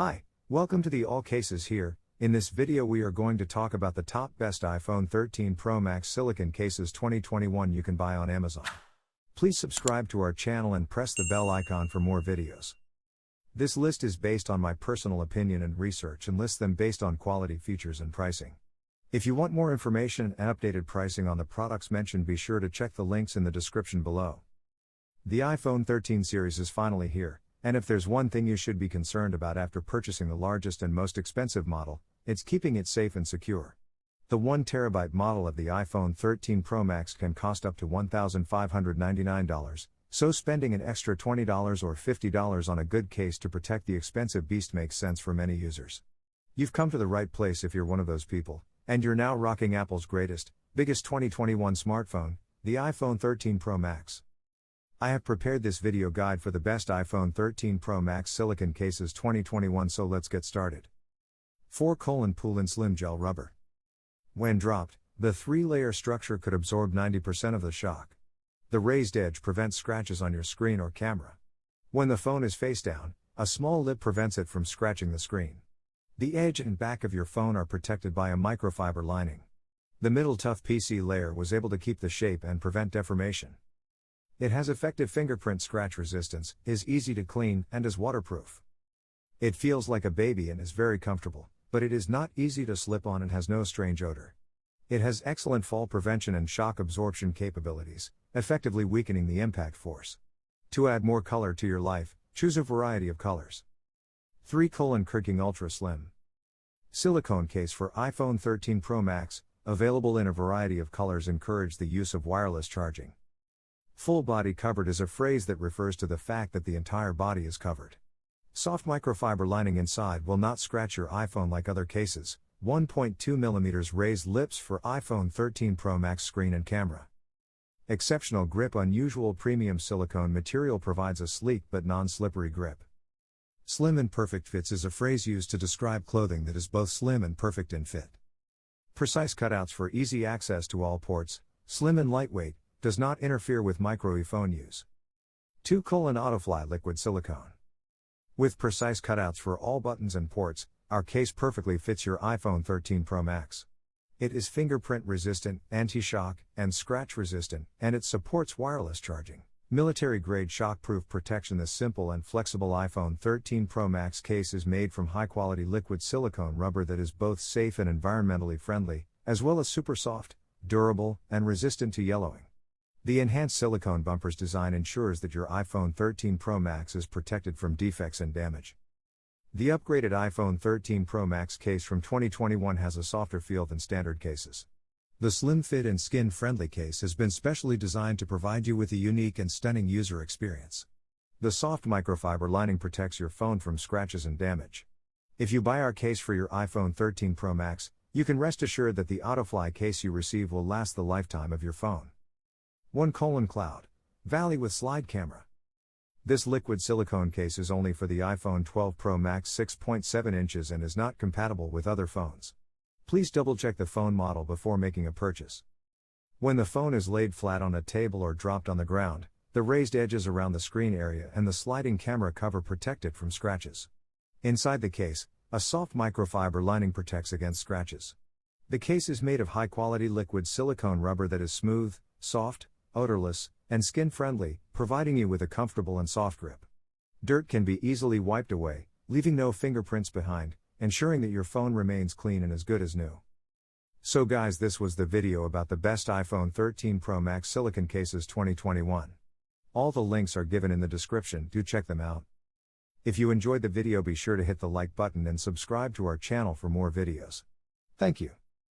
Hi, welcome to the All Cases Here. In this video we are going to talk about the top best iPhone 13 Pro Max silicone cases 2021 you can buy on Amazon. Please subscribe to our channel and press the bell icon for more videos. This list is based on my personal opinion and research and lists them based on quality, features and pricing. If you want more information and updated pricing on the products mentioned, be sure to check the links in the description below. The iPhone 13 series is finally here, and if there's one thing you should be concerned about after purchasing the largest and most expensive model, it's keeping it safe and secure. The 1TB model of the iPhone 13 Pro Max can cost up to $1,599, so spending an extra $20 or $50 on a good case to protect the expensive beast makes sense for many users. You've come to the right place if you're one of those people, and you're now rocking Apple's greatest, biggest 2021 smartphone, the iPhone 13 Pro Max. I have prepared this video guide for the best iPhone 13 Pro Max silicone cases 2021, so let's get started. 4:Pull-in Slim Gel Rubber. When dropped, the 3-layer structure could absorb 90% of the shock. The raised edge prevents scratches on your screen or camera. When the phone is face down, a small lip prevents it from scratching the screen. The edge and back of your phone are protected by a microfiber lining. The middle tough PC layer was able to keep the shape and prevent deformation. It has effective fingerprint scratch resistance, is easy to clean, and is waterproof. It feels like a baby and is very comfortable, but it is not easy to slip on and has no strange odor. It has excellent fall prevention and shock absorption capabilities, effectively weakening the impact force. To add more color to your life, choose a variety of colors. 3:Creaking Ultra Slim Silicone case for iPhone 13 Pro Max, available in a variety of colors, encourage the use of wireless charging. Full body covered is a phrase that refers to the fact that the entire body is covered. Soft microfiber lining inside will not scratch your iPhone like other cases. 1.2mm raised lips for iPhone 13 Pro Max screen and camera. Exceptional grip. Unusual premium silicone material provides a sleek but non-slippery grip. Slim and perfect fits is a phrase used to describe clothing that is both slim and perfect in fit. Precise cutouts for easy access to all ports, slim and lightweight, does not interfere with microphone use. 2:Autofly Liquid Silicone. With precise cutouts for all buttons and ports, our case perfectly fits your iPhone 13 Pro Max. It is fingerprint resistant, anti-shock, and scratch resistant, and it supports wireless charging. Military-grade shock-proof protection. This simple and flexible iPhone 13 Pro Max case is made from high-quality liquid silicone rubber that is both safe and environmentally friendly, as well as super soft, durable, and resistant to yellowing. The enhanced silicone bumper's design ensures that your iPhone 13 Pro Max is protected from defects and damage. The upgraded iPhone 13 Pro Max case from 2021 has a softer feel than standard cases. The slim fit and skin-friendly case has been specially designed to provide you with a unique and stunning user experience. The soft microfiber lining protects your phone from scratches and damage. If you buy our case for your iPhone 13 Pro Max, you can rest assured that the Autofly case you receive will last the lifetime of your phone. 1:Cloud Valley with Slide Camera. This liquid silicone case is only for the iPhone 12 Pro Max 6.7 inches and is not compatible with other phones. Please double-check the phone model before making a purchase. When the phone is laid flat on a table or dropped on the ground, the raised edges around the screen area and the sliding camera cover protect it from scratches. Inside the case, a soft microfiber lining protects against scratches. The case is made of high-quality liquid silicone rubber that is smooth, soft, odorless, and skin-friendly, providing you with a comfortable and soft grip. Dirt can be easily wiped away, leaving no fingerprints behind, ensuring that your phone remains clean and as good as new. So guys, this was the video about the best iPhone 13 Pro Max silicone cases 2021. All the links are given in the description, do check them out. If you enjoyed the video, be sure to hit the like button and subscribe to our channel for more videos. Thank you.